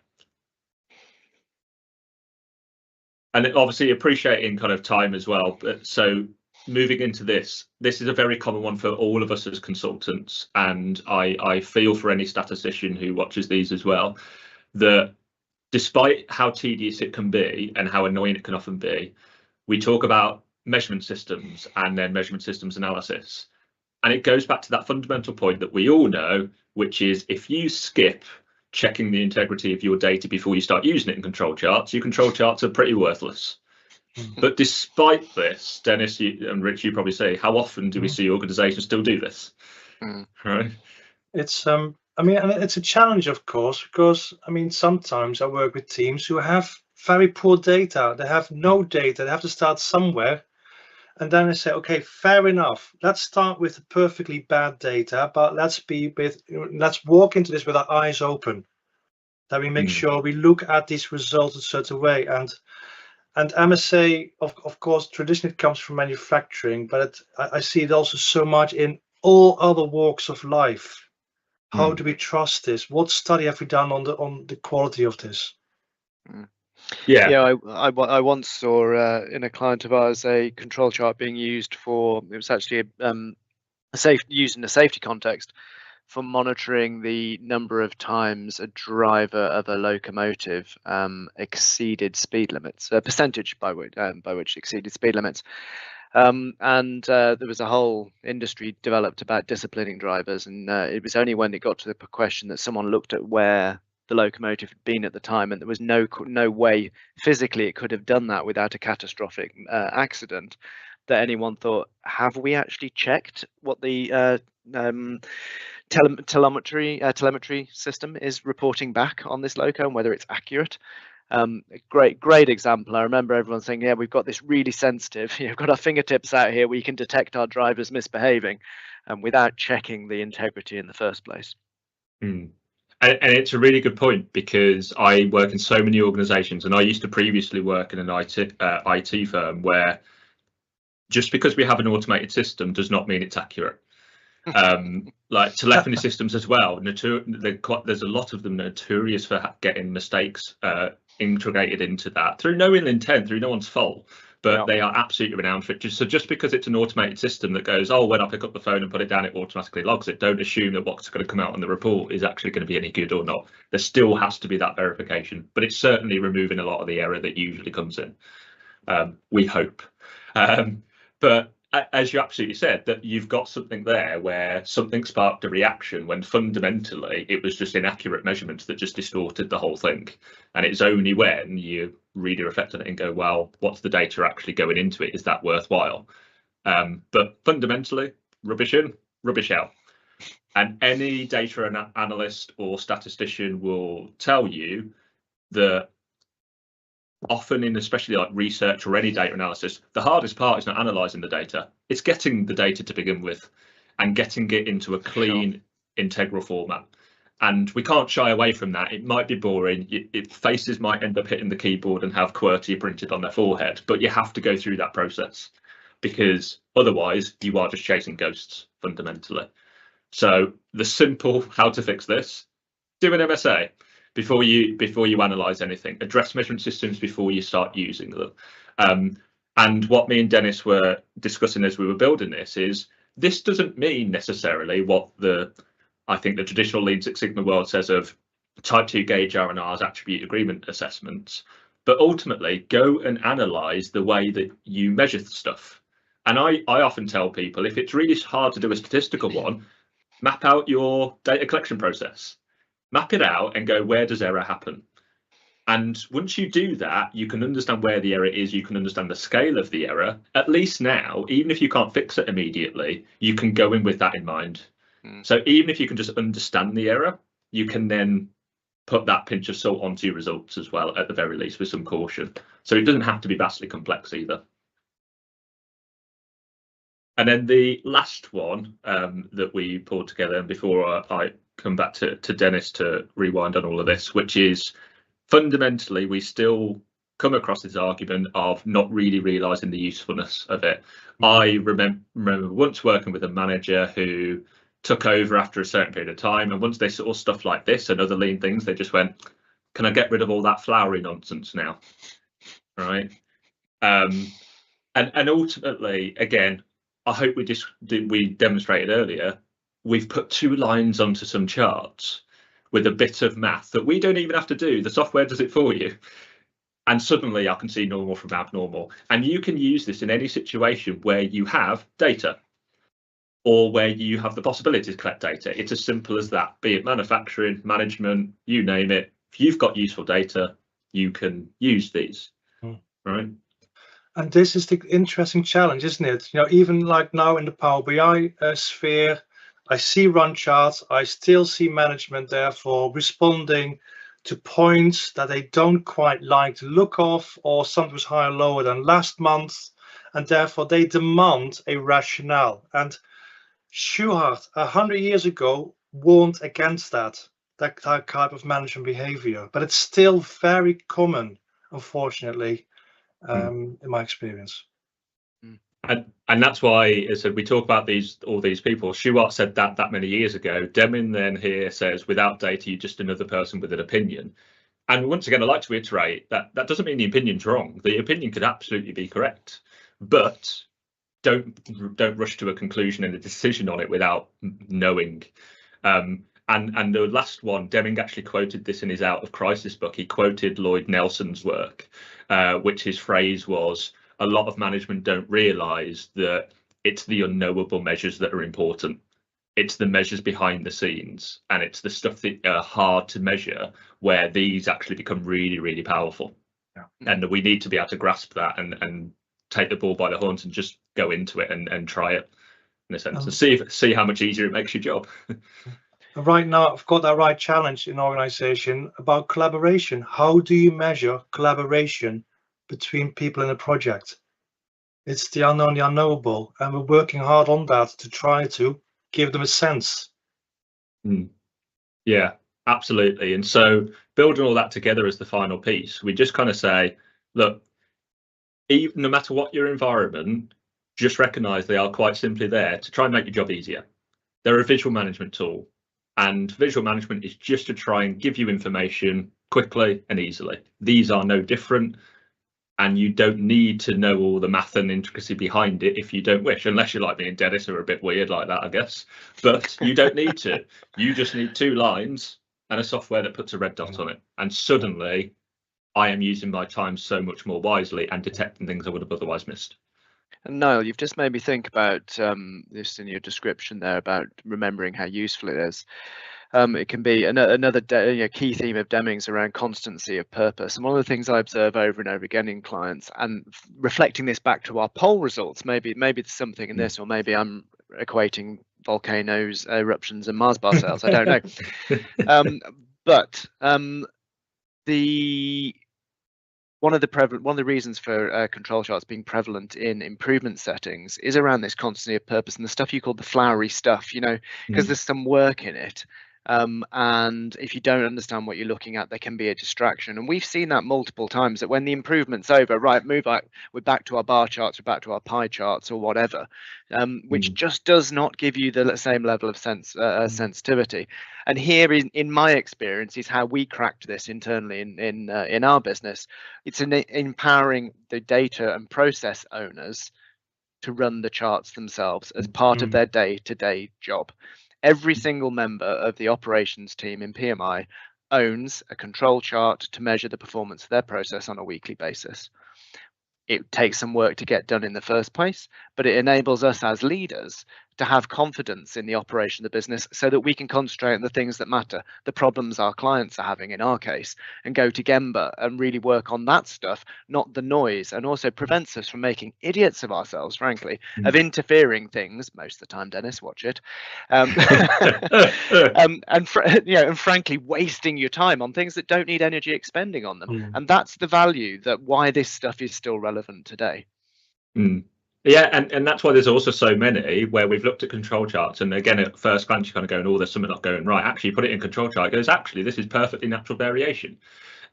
And obviously appreciating kind of time as well. But so moving into this is a very common one for all of us as consultants. And I feel for any statistician who watches these as well, that despite how tedious it can be and how annoying it can often be, we talk about measurement systems and then measurement systems analysis. And it goes back to that fundamental point that we all know, which is if you skip checking the integrity of your data before you start using it in control charts, your control charts are pretty worthless. But despite this, Dennis and Rich, you probably say, how often do we see organizations still do this? Right? It's I mean, and it's a challenge, of course, because I mean, sometimes I work with teams who have very poor data. They have no data. They have to start somewhere. And then I say, okay, fair enough. Let's start with the perfectly bad data, but let's walk into this with our eyes open. That we make sure we look at these results a certain way. And MSA, of course, traditionally it comes from manufacturing, but I see it also so much in all other walks of life. How do we trust this? What study have we done on the quality of this? Yeah, I once saw in a client of ours a control chart being used for, it was actually used in a safety context for monitoring the number of times a driver of a locomotive exceeded speed limits, a percentage by which exceeded speed limits. And there was a whole industry developed about disciplining drivers, and it was only when it got to the question that someone looked at where the locomotive had been at the time, and there was no way physically it could have done that without a catastrophic accident, that anyone thought, have we actually checked what the telemetry system is reporting back on this loco and whether it's accurate? A great example. I remember everyone saying, yeah, we've got this really sensitive, we've got our fingertips out here, we can detect our drivers misbehaving, without checking the integrity in the first place. And it's a really good point, because I work in so many organizations, and I used to previously work in an IT firm where just because we have an automated system does not mean it's accurate. Like telephony systems as well, there's a lot of them notorious for getting mistakes integrated into that through no ill intent, through no one's fault, but they are absolutely renowned for it. So just because it's an automated system that goes, oh, when I pick up the phone and put it down, it automatically logs it, don't assume that what's going to come out on the report is actually going to be any good or not. There still has to be that verification, but it's certainly removing a lot of the error that usually comes in, we hope. But as you absolutely said, that you've got something there where something sparked a reaction when fundamentally it was just inaccurate measurements that just distorted the whole thing. And it's only when you really reflect on it and go, well, what's the data actually going into it? Is that worthwhile? But fundamentally, rubbish in, rubbish out. And any data analyst or statistician will tell you that often in especially like research or any data analysis, the hardest part is not analysing the data. It's getting the data to begin with and getting it into a clean, integral format. And we can't shy away from that. It might be boring. Faces might end up hitting the keyboard and have QWERTY printed on their forehead, but you have to go through that process, because otherwise you are just chasing ghosts fundamentally. So the simple how to fix this, do an MSA. Before you analyze anything, address measurement systems before you start using them. And what me and Dennis were discussing as we were building this doesn't mean necessarily what I think the traditional Lean Six Sigma world says of type 2 gauge R&R's attribute agreement assessments, but ultimately go and analyze the way that you measure stuff. And I often tell people, if it's really hard to do a statistical one, map out your data collection process. Map it out and go, where does error happen? And once you do that, you can understand where the error is, you can understand the scale of the error. At least now, even if you can't fix it immediately, you can go in with that in mind. So even if you can just understand the error, you can then put that pinch of salt onto your results as well, at the very least, with some caution. So it doesn't have to be vastly complex either. And then the last one that we pulled together, and before I come back to Dennis to rewind on all of this, which is fundamentally we still come across this argument of not really realizing the usefulness of it. I remember once working with a manager who took over after a certain period of time. And once they saw stuff like this and other lean things, they just went, can I get rid of all that flowery nonsense now? Right. And ultimately, again, I hope we demonstrated earlier, we've put 2 lines onto some charts with a bit of math that we don't even have to do. The software does it for you. And suddenly I can see normal from abnormal. And you can use this in any situation where you have data or where you have the possibility to collect data. It's as simple as that, be it manufacturing, management, you name it. If you've got useful data, you can use these, right? And this is the interesting challenge, isn't it? Even like now in the Power BI sphere, I see run charts, I still see management therefore responding to points that they don't quite like the look of, or something was higher or lower than last month, and therefore they demand a rationale. And Shewhart 100 years ago warned against that type of management behavior, but it's still very common, unfortunately, in my experience. And that's why, as I said, we talk about all these people. Shewhart said that many years ago. Deming then here says, without data, you're just another person with an opinion. And once again, I'd like to reiterate that doesn't mean the opinion's wrong. The opinion could absolutely be correct, but don't rush to a conclusion and a decision on it without knowing. And the last one, Deming actually quoted this in his Out of Crisis book. He quoted Lloyd Nelson's work, which his phrase was, a lot of management don't realise that it's the unknowable measures that are important. It's the measures behind the scenes, and it's the stuff that are hard to measure where these actually become really, really powerful. Yeah. And we need to be able to grasp that and take the ball by the horns and just go into it and try it, in a sense, and see how much easier it makes your job. Right now, I've got that right challenge in organization about collaboration. How do you measure collaboration between people in a project? It's the unknown, the unknowable, and we're working hard on that to try to give them a sense. Yeah, absolutely. And so building all that together as the final piece, we just kind of say, look, no matter what your environment, just recognize they are quite simply there to try and make your job easier. They're a visual management tool, and visual management is just to try and give you information quickly and easily. These are no different, and you don't need to know all the math and intricacy behind it if you don't wish, unless you're like me and Dennis, who are a bit weird like that, I guess. But you don't need to. You just need 2 lines and a software that puts a red dot on it, and suddenly I am using my time so much more wisely and detecting things I would have otherwise missed. And Niall, you've just made me think about this in your description there about remembering how useful it is. It can be another key theme of Deming's around constancy of purpose. And one of the things I observe over and over again in clients, and reflecting this back to our poll results, maybe there's something in this, or maybe I'm equating volcanoes, eruptions, and Mars bar sales. I don't know. But one of the reasons for control charts being prevalent in improvement settings is around this constancy of purpose and the stuff you call the flowery stuff, because there's some work in it. And if you don't understand what you're looking at, there can be a distraction. And we've seen that multiple times, that when the improvement's over, right, we're back to our bar charts, we're back to our pie charts or whatever, which just does not give you the same level of sensitivity. And here, in my experience, is how we cracked this internally in our business. It's empowering the data and process owners to run the charts themselves as part of their day-to-day job. Every single member of the operations team in PMI owns a control chart to measure the performance of their process on a weekly basis. It takes some work to get done in the first place, but it enables us as leaders to have confidence in the operation of the business so that we can concentrate on the things that matter, the problems our clients are having in our case, and go to Gemba and really work on that stuff, not the noise, and also prevents us from making idiots of ourselves, frankly, of interfering things, most of the time, Dennis, watch it, and frankly, wasting your time on things that don't need energy expending on them. And that's the value, that why this stuff is still relevant today. Yeah, and that's why there's also so many where we've looked at control charts, and again, at first glance, you're kind of going, oh, there's something not going right. Actually, you put it in control chart, it goes, actually, this is perfectly natural variation.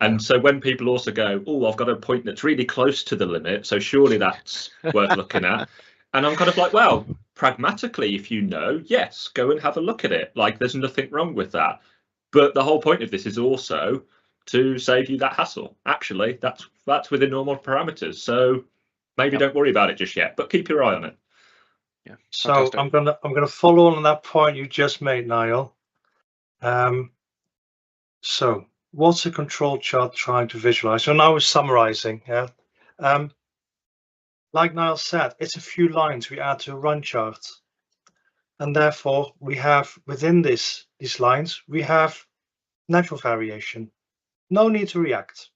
And so when people also go, oh, I've got a point that's really close to the limit, so surely that's worth looking at. And I'm kind of like, well, pragmatically, if you know, yes, go and have a look at it. Like, there's nothing wrong with that. But the whole point of this is also to save you that hassle. Actually, that's within normal parameters. So maybe don't worry about it just yet, but keep your eye on it. Yeah. So Fantastic. I'm gonna follow on that point you just made, Niall. So what's a control chart trying to visualize? So now we're summarizing. Yeah. Like Niall said, it's a few lines we add to a run chart, and therefore we have within these lines we have natural variation. No need to react.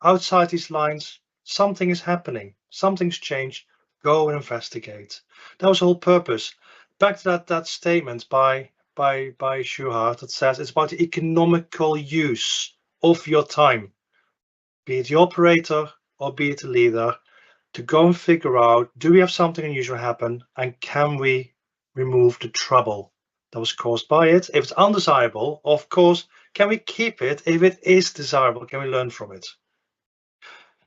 Outside these lines, something is happening. Something's changed. Go and investigate. That was the whole purpose. Back to that statement by Shewhart that says it's about the economical use of your time, be it the operator or be it the leader, to go and figure out, do we have something unusual happen, and can we remove the trouble that was caused by it? If it's undesirable, of course, can we keep it? If it is desirable, can we learn from it?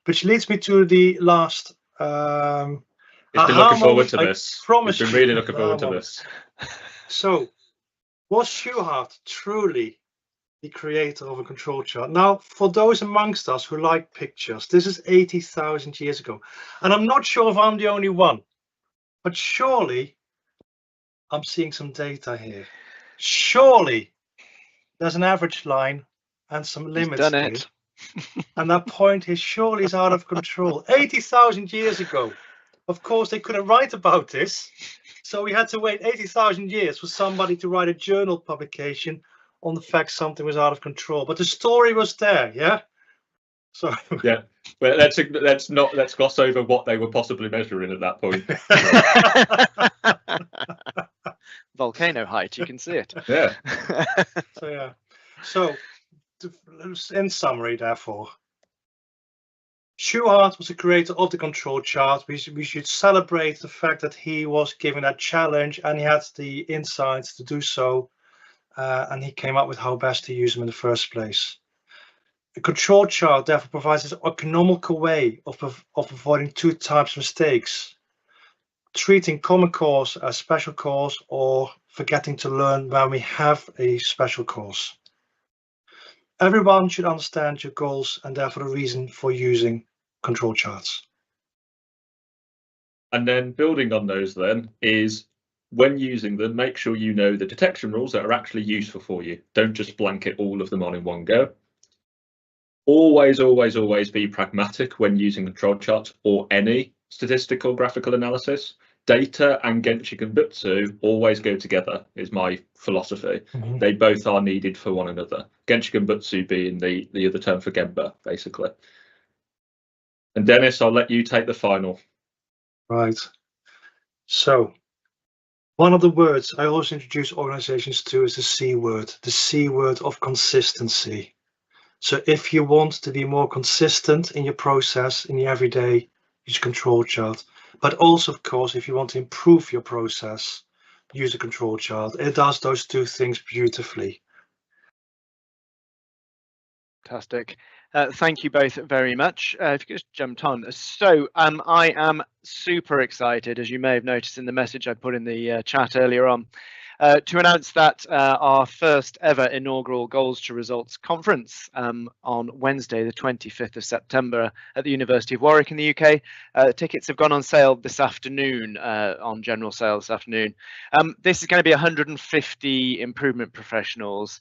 Which leads me to the last. It's been looking forward to this. It's been really looking forward to this. So, was Shewhart truly the creator of a control chart? Now, for those amongst us who like pictures, this is 80,000 years ago. And I'm not sure if I'm the only one, but surely I'm seeing some data here. Surely there's an average line and some limits He's done here. it. And that point is surely is out of control. 80,000 years ago. Of course, they couldn't write about this. So we had to wait 80,000 years for somebody to write a journal publication on the fact something was out of control. But the story was there, yeah? So yeah, well, let's gloss over what they were possibly measuring at that point. Volcano height, you can see it. Yeah. So in summary, therefore, Shewhart was the creator of the control chart. We should celebrate the fact that he was given that challenge and he had the insights to do so, and he came up with how best to use them in the first place. The control chart therefore provides an economical way of avoiding two types of mistakes: treating common cause as special cause, or forgetting to learn when we have a special cause. Everyone should understand your goals and therefore the reason for using control charts. And then building on those then is, when using them, make sure you know the detection rules that are actually useful for you. Don't just blanket all of them on in one go. Always, always, always be pragmatic when using control charts or any statistical graphical analysis. Data and Genchi Genbutsu always go together, is my philosophy. Mm-hmm. They both are needed for one another. Genchi Genbutsu being the other term for Genba, basically. And Dennis, I'll let you take the final. Right. So, one of the words I always introduce organizations to is the C word of consistency. So if you want to be more consistent in your process, in the everyday, use a control chart. But also, of course, if you want to improve your process, use a control chart. It does those two things beautifully. Fantastic. Thank you both very much. If you just jumped on. So I am super excited, as you may have noticed in the message I put in the chat earlier on, to announce that our first ever inaugural Goals to Results conference on Wednesday, the 25th of September at the University of Warwick in the UK. Tickets have gone on sale this afternoon, on general sale this afternoon. This is going to be 150 improvement professionals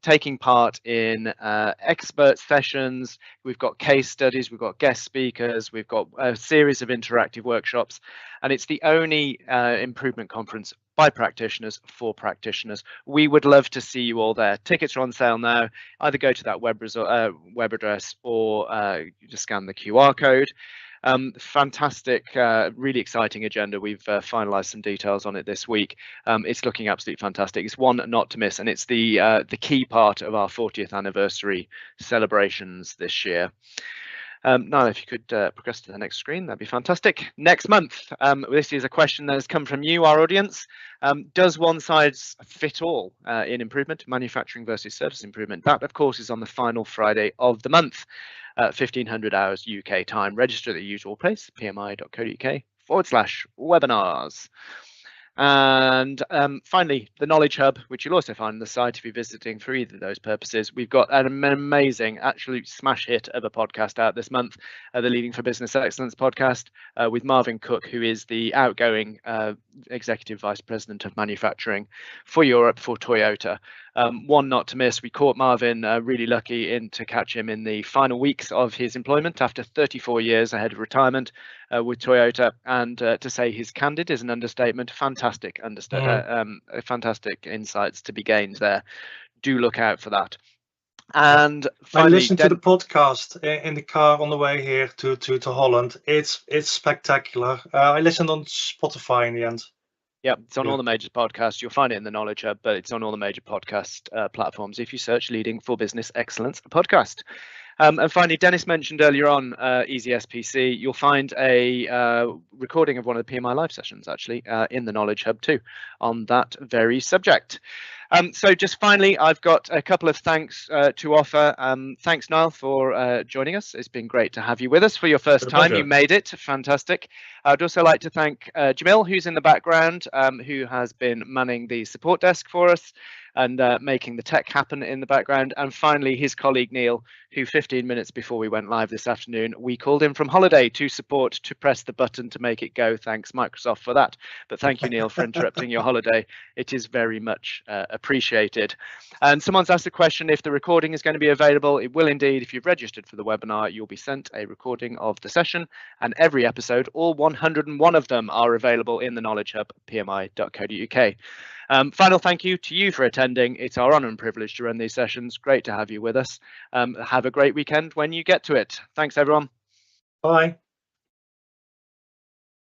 taking part in expert sessions. We've got case studies, we've got guest speakers, we've got a series of interactive workshops, and it's the only improvement conference by practitioners for practitioners. We would love to see you all there. Tickets are on sale now. Either go to that web address or you just scan the QR code. Fantastic, really exciting agenda. We've finalized some details on it this week. It's looking absolutely fantastic. It's one not to miss, and it's the key part of our 40th anniversary celebrations this year. Now, if you could progress to the next screen, that'd be fantastic. Next month, this is a question that has come from you, our audience. Does one size fit all in improvement, manufacturing versus service improvement? That, of course, is on the final Friday of the month, 1500 hours UK time. Register at the usual place, pmi.co.uk www.knowledgehub.co.uk/webinars. And finally, the Knowledge Hub, which you'll also find on the site if you're visiting for either of those purposes. We've got an amazing, absolute smash hit of a podcast out this month, the Leading for Business Excellence podcast with Marvin Cook, who is the outgoing Executive Vice President of Manufacturing for Europe for Toyota. One not to miss. We caught Marvin really lucky to catch him in the final weeks of his employment after 34 years ahead of retirement with Toyota, and to say he's candid is an understatement. Fantastic insights to be gained there. Do look out for that. And finally, I listened to the podcast in the car on the way here to Holland. It's spectacular. I listened on Spotify in the end. Yeah, it's on all the major podcasts. You'll find it in the Knowledge Hub, but it's on all the major podcast platforms if you search Leading for Business Excellence podcast. And finally, Dennis mentioned earlier on Easy SPC. You'll find a recording of one of the PMI live sessions actually in the Knowledge Hub too on that very subject. So just finally, I've got a couple of thanks to offer. Thanks, Niall, for joining us. It's been great to have you with us for your first time. Pleasure. You made it. Fantastic. I'd also like to thank Jamil, who's in the background, who has been manning the support desk for us and making the tech happen in the background. And finally, his colleague Neil, who 15 minutes before we went live this afternoon, we called him from holiday to support, to press the button to make it go. Thanks, Microsoft, for that. But thank you, Neil, for interrupting your holiday. It is very much appreciated. And someone's asked the question if the recording is going to be available. It will indeed. If you've registered for the webinar, you'll be sent a recording of the session, and every episode, all 101 of them, are available in the Knowledge Hub, pmi.co.uk. Final thank you to you for attending. It's our honour and privilege to run these sessions. Great to have you with us. Have a great weekend when you get to it. Thanks, everyone. Bye.